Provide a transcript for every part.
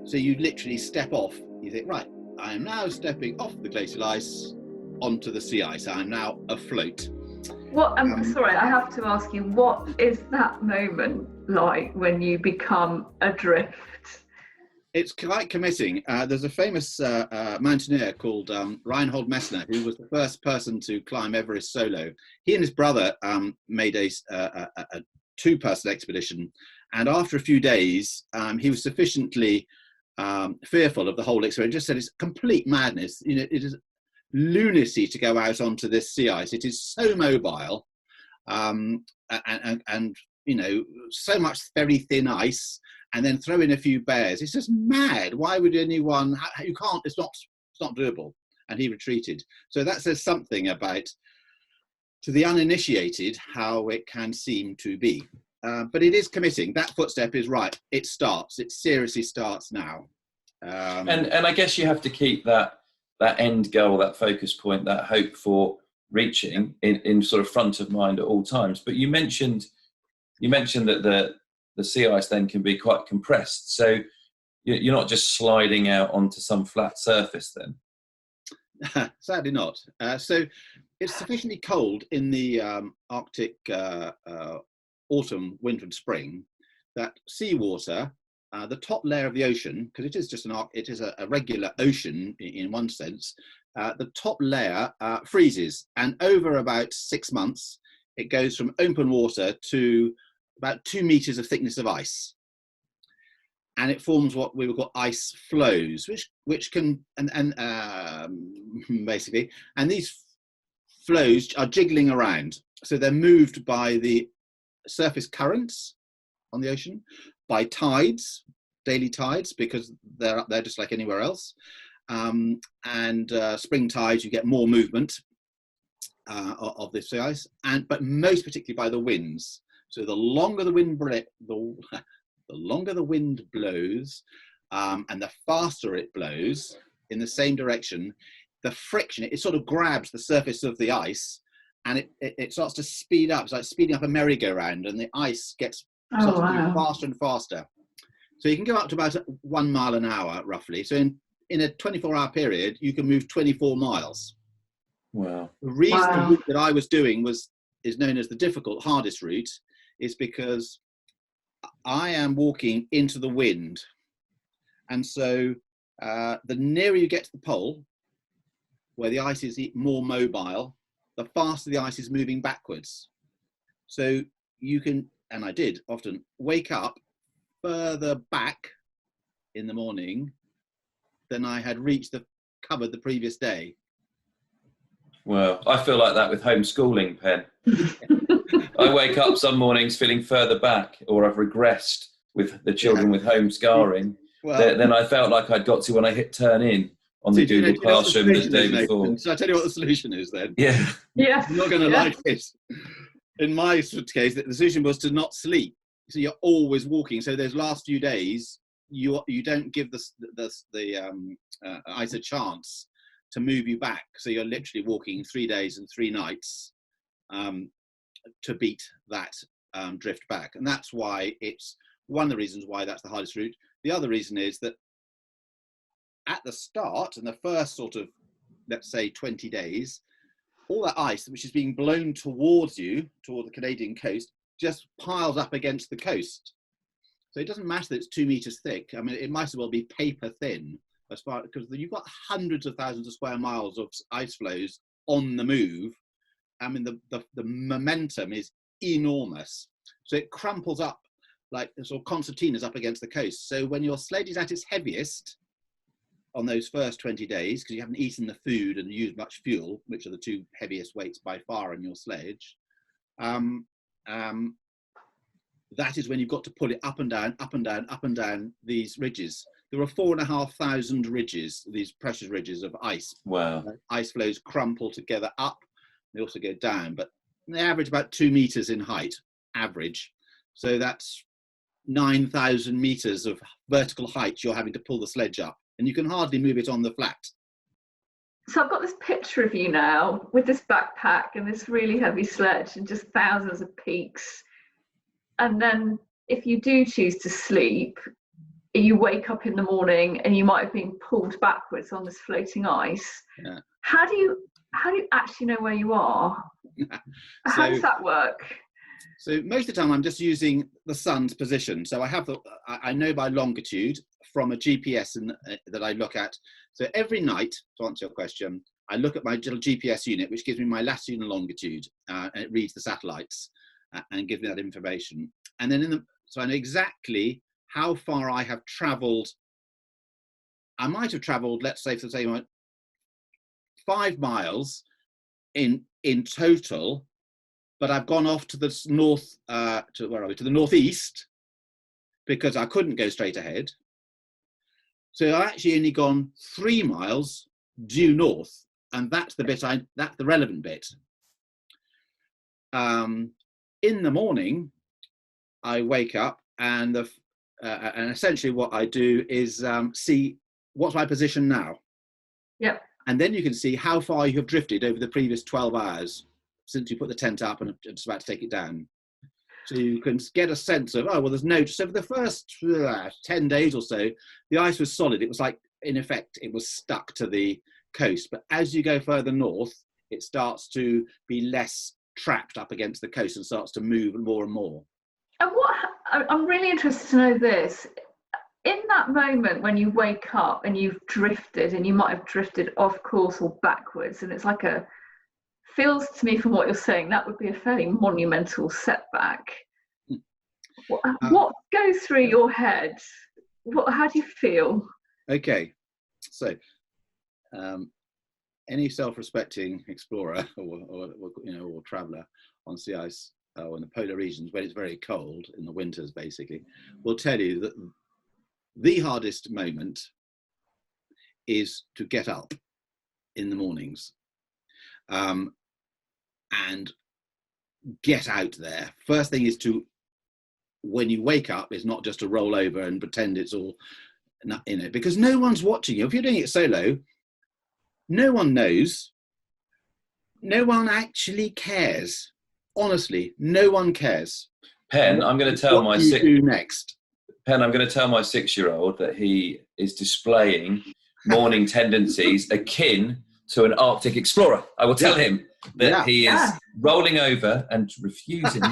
So you literally step off. You think, right, I am now stepping off the glacial ice onto the sea ice. I'm now afloat. What? Sorry, I have to ask you, what is that moment like when you become adrift? It's quite committing. There's a famous mountaineer called Reinhold Messner, who was the first person to climb Everest solo. He and his brother made a two-person expedition, and after a few days, he was sufficiently fearful of the whole experience. He just said it's complete madness. You know, it is lunacy to go out onto this sea ice. It is so mobile, and you know, so much very thin ice, and then throw in a few bears. It's just mad. Why would anyone? You can't. It's not doable. And he retreated. So that says something about, to the uninitiated, how it can seem to be. But it is committing. That footstep is right. It starts. It seriously starts now. And I guess you have to keep that end goal, that focus point, that hope for reaching in sort of front of mind at all times. But you mentioned that the sea ice then can be quite compressed. So you're not just sliding out onto some flat surface then? Sadly not. So it's sufficiently cold in the Arctic autumn, winter and spring that seawater, the top layer of the ocean, because it is just it is a regular ocean in one sense, the top layer freezes, and over about 6 months it goes from open water to about 2 meters of thickness of ice, and it forms what we would call ice flows, which can basically, and these flows are jiggling around, so they're moved by the surface currents on the ocean, by tides, daily tides, because they're up there just like anywhere else, and spring tides, you get more movement of this sea ice, but most particularly by the winds. So the longer the wind the longer the wind blows, and the faster it blows in the same direction, the friction, it sort of grabs the surface of the ice, and it starts to speed up. It's like speeding up a merry-go-round, and the ice gets starts to move faster and faster. So you can go up to about 1 mile an hour, roughly. So in a 24-hour period, you can move 24 miles. Wow. The reason the route that I was doing is known as the difficult, hardest route, is because I am walking into the wind. And so the nearer you get to the pole, where the ice is more mobile, the faster the ice is moving backwards. So you can, and I did often, wake up further back in the morning than I had covered the previous day. Well, I feel like that with homeschooling, Pen. I wake up some mornings feeling further back, or I've regressed with the children with home scarring, than I felt like I'd got to when I hit turn in on the Google Classroom the day before. So I tell you what the solution is then. Yeah. Yes. I'm not going to like it. In my case, the decision was to not sleep. So you're always walking. So those last few days, you don't give the ice a chance to move you back. So you're literally walking 3 days and 3 nights to beat that drift back. And that's why it's one of the reasons why that's the hardest route. The other reason is that at the start, in the first sort of, let's say 20 days, all that ice which is being blown towards you, toward the Canadian coast, just piles up against the coast. So it doesn't matter that it's 2 meters thick. I mean, it might as well be paper thin, because you've got hundreds of thousands of square miles of ice flows on the move. I mean, the momentum is enormous. So it crumples up like sort of concertinas up against the coast. So when your sledge is at its heaviest on those first 20 days, because you haven't eaten the food and used much fuel, which are the 2 heaviest weights by far in your sledge, that is when you've got to pull it up and down, up and down, up and down these ridges. There are 4,500 ridges, these precious ridges of ice. Wow. Ice flows crumple together up. They also go down, but they average about 2 meters in height, average. So that's 9,000 meters of vertical height you're having to pull the sledge up, and you can hardly move it on the flat. So I've got this picture of you now with this backpack and this really heavy sledge and just thousands of peaks. And then if you do choose to sleep, you wake up in the morning and you might have been pulled backwards on this floating ice. Yeah. How do you actually know where you are? How does that work? So most of the time I'm just using the sun's position. So I know by longitude from a GPS that I look at. So every night, to answer your question, I look at my little GPS unit, which gives me my latitude and longitude, and it reads the satellites and gives me that information. And then so I know exactly how far I have travelled. I might have travelled, let's say, for the same 5 miles in total, but I've gone off to the north, to the northeast, because I couldn't go straight ahead. So I've actually only gone 3 miles due north, and that's the bit that's the relevant bit. In the morning, I wake up, and essentially what I do is see what's my position now. Yep. And then you can see how far you have drifted over the previous 12 hours since you put the tent up and are just about to take it down. So you can get a sense of, there's no, so for the first 10 days or so, the ice was solid. It was like, in effect, it was stuck to the coast. But as you go further north, it starts to be less trapped up against the coast and starts to move more and more. And I'm really interested to know this. In that moment when you wake up and you've drifted, and you might have drifted off course or backwards, and it's like feels to me from what you're saying, that would be a fairly monumental setback. What goes through your head? How do you feel? Okay, so any self-respecting explorer or traveller on sea ice or in the polar regions where it's very cold in the winters, basically, will tell you that the hardest moment is to get up in the mornings and get out there. First thing is when you wake up, is not just to roll over and pretend it's all in it, because no one's watching you. If you're doing it solo, no one knows. No one actually cares. Honestly, no one cares. Pen, I'm going to tell my do next. Pen, I'm going to tell my 6-year-old that he is displaying morning tendencies akin to an Arctic explorer. I will tell him that he is rolling over and refusing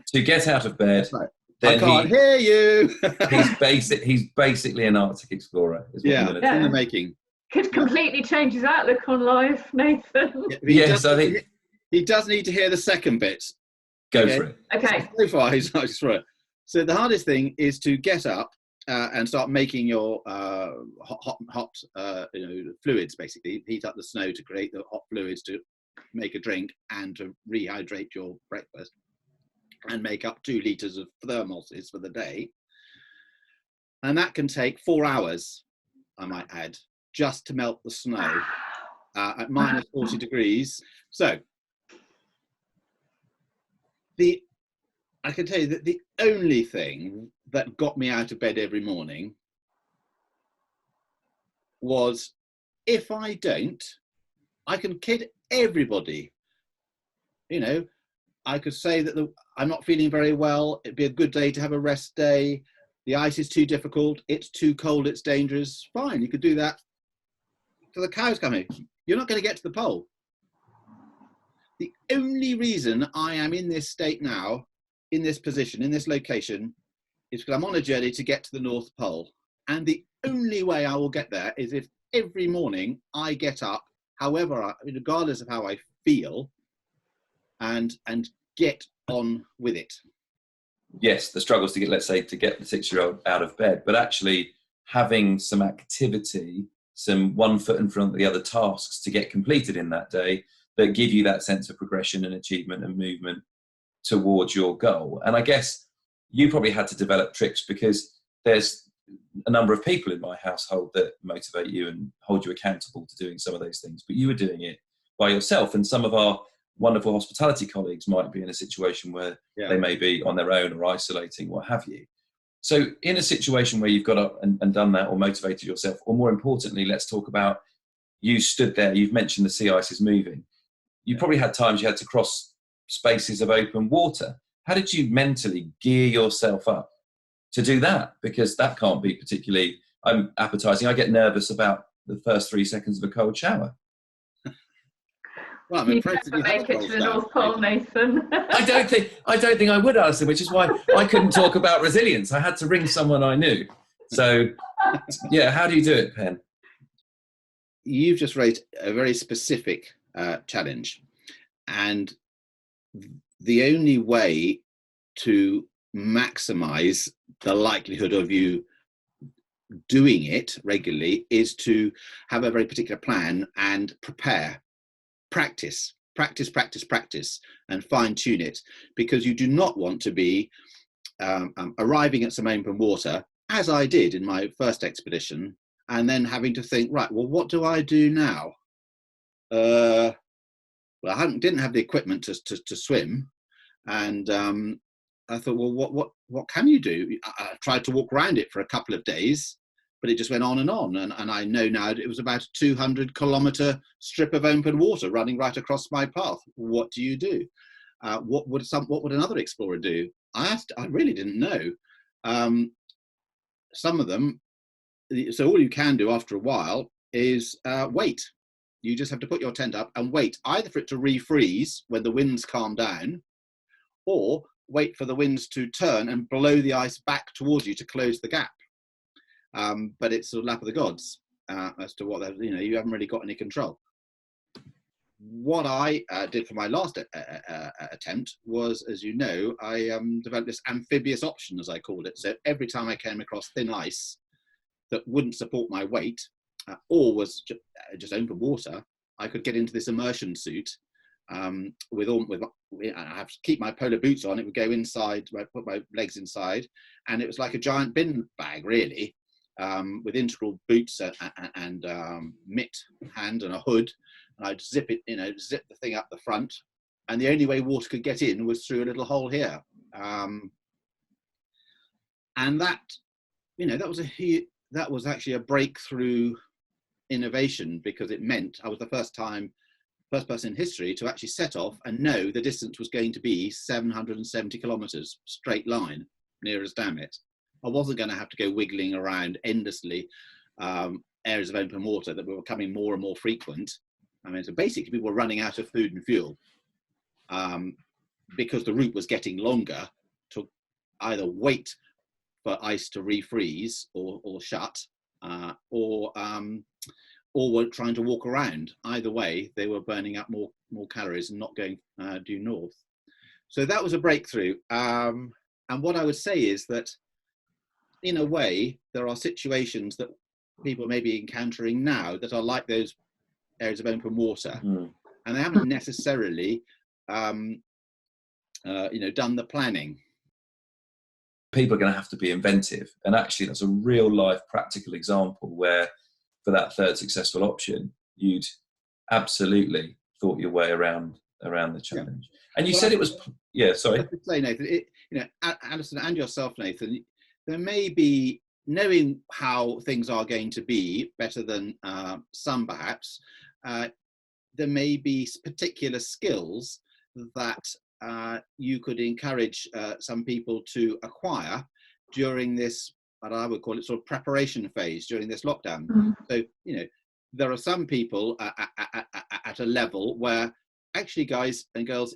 to get out of bed. Right. Then I can't hear you. he's basically an Arctic explorer. Is what I'm going to tell in the making. Could completely change his outlook on life, Nathan. Yes, I think he does need to hear the second bit. Go for it. Okay. So far, he's not for it. So the hardest thing is to get up and start making your hot fluids. Basically, heat up the snow to create the hot fluids to make a drink and to rehydrate your breakfast, and make up 2 litres of thermoses for the day. And that can take 4 hours, I might add, just to melt the snow at minus 40 degrees. So I can tell you that the only thing that got me out of bed every morning was, if I don't, I can kid everybody. I could say that I'm not feeling very well. It'd be a good day to have a rest day. The ice is too difficult. It's too cold. It's dangerous. Fine, you could do that till the cows come in. You're not going to get to the pole. The only reason I am in this state now, in this position, in this location, is because I'm on a journey to get to the North Pole. And the only way I will get there is if every morning I get up, regardless of how I feel, and get on with it. Yes, the struggles to get the 6-year-old out of bed, but actually having some activity, some one foot in front of the other tasks to get completed in that day that give you that sense of progression and achievement and movement towards your goal. And I guess you probably had to develop tricks, because there's a number of people in my household that motivate you and hold you accountable to doing some of those things, but you were doing it by yourself. And some of our wonderful hospitality colleagues might be in a situation where they may be on their own or isolating, what have you. So in a situation where you've got up and done that, or motivated yourself, or more importantly, let's talk about, you stood there, you've mentioned the sea ice is moving. You probably had times you had to cross spaces of open water. How did you mentally gear yourself up to do that, because that can't be particularly appetizing. I get nervous about the first 3 seconds of a cold shower. Well, I'm You impressed that never you have a make it cold to the shower. North Pole, Nathan. I don't think I would, Alison, which is why I couldn't talk about resilience. I had to ring someone I knew. So, yeah, how do you do it, Pen? You've just raised a very specific challenge, and the only way to maximize the likelihood of you doing it regularly is to have a very particular plan and practice, and fine tune it, because you do not want to be arriving at some open water, as I did in my first expedition, and then having to think, right, well, what do I do now? Well, I didn't have the equipment to swim, and I thought, well, what can you do? I tried to walk around it for a couple of days, but it just went on, and I know now it was about a 200-kilometre strip of open water running right across my path. What do you do? What would another explorer do? I really didn't know. Some of them. So all you can do after a while is wait. You just have to put your tent up and wait, either for it to refreeze when the winds calm down, or wait for the winds to turn and blow the ice back towards you to close the gap. But it's sort of lap of the gods as to what, you haven't really got any control. What I did for my last attempt was, as you know, I developed this amphibious option, as I called it. So every time I came across thin ice that wouldn't support my weight, or was just open water, I could get into this immersion suit. I have to keep my polar boots on. It would go inside. I put my legs inside, and it was like a giant bin bag, really, with integral boots and mitt hand and a hood. And I'd zip the thing up the front, and the only way water could get in was through a little hole here. And that was actually a breakthrough innovation, because it meant I was the first person in history to actually set off and know the distance was going to be 770 kilometers straight line, near as damn it. I wasn't going to have to go wiggling around endlessly areas of open water that were becoming more and more frequent. I mean, so basically people were running out of food and fuel because the route was getting longer, to either wait for ice to refreeze or shut, or were trying to walk around. Either way, they were burning up more calories and not going due north. So that was a breakthrough. And what I would say is that, in a way, there are situations that people may be encountering now that are like those areas of open water, and they haven't necessarily, done the planning. People are going to have to be inventive, and actually that's a real life practical example where, for that third successful option, you'd absolutely thought your way around the challenge. Yeah. And you said it was, sorry. I could say, Nathan, Alison and yourself, Nathan, there may be, knowing how things are going to be better than some perhaps, there may be particular skills that you could encourage some people to acquire during this, what I would call it, sort of preparation phase during this lockdown. So, there are some people at a level where actually, guys and girls,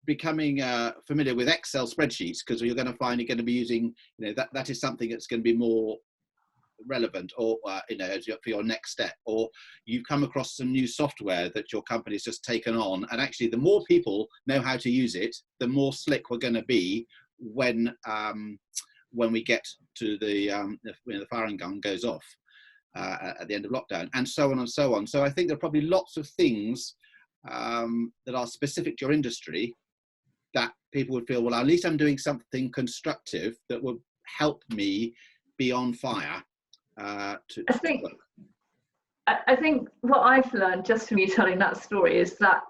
becoming familiar with Excel spreadsheets, because you're going to find you're going to be using, that is something that's going to be more relevant, or for your next step, or you've come across some new software that your company's just taken on, and actually the more people know how to use it, the more slick we're going to be when we get to the firing gun goes off at the end of lockdown, and so on and so on. So I think there are probably lots of things that are specific to your industry that people would feel, well, at least I'm doing something constructive that would help me be on fire. I think what I've learned just from you telling that story is that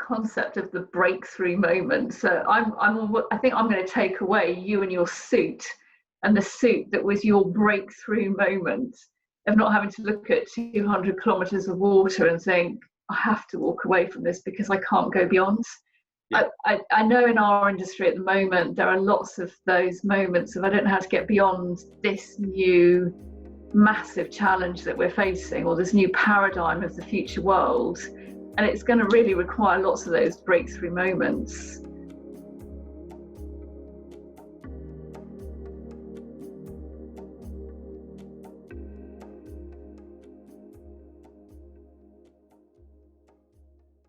concept of the breakthrough moment. So I think I'm going to take away you and your suit, and the suit that was your breakthrough moment of not having to look at 200 kilometers of water and think, I have to walk away from this because I can't go beyond. Yeah. I know in our industry at the moment there are lots of those moments of I don't know how to get beyond this new massive challenge that we're facing, or this new paradigm of the future world, and it's going to really require lots of those breakthrough moments.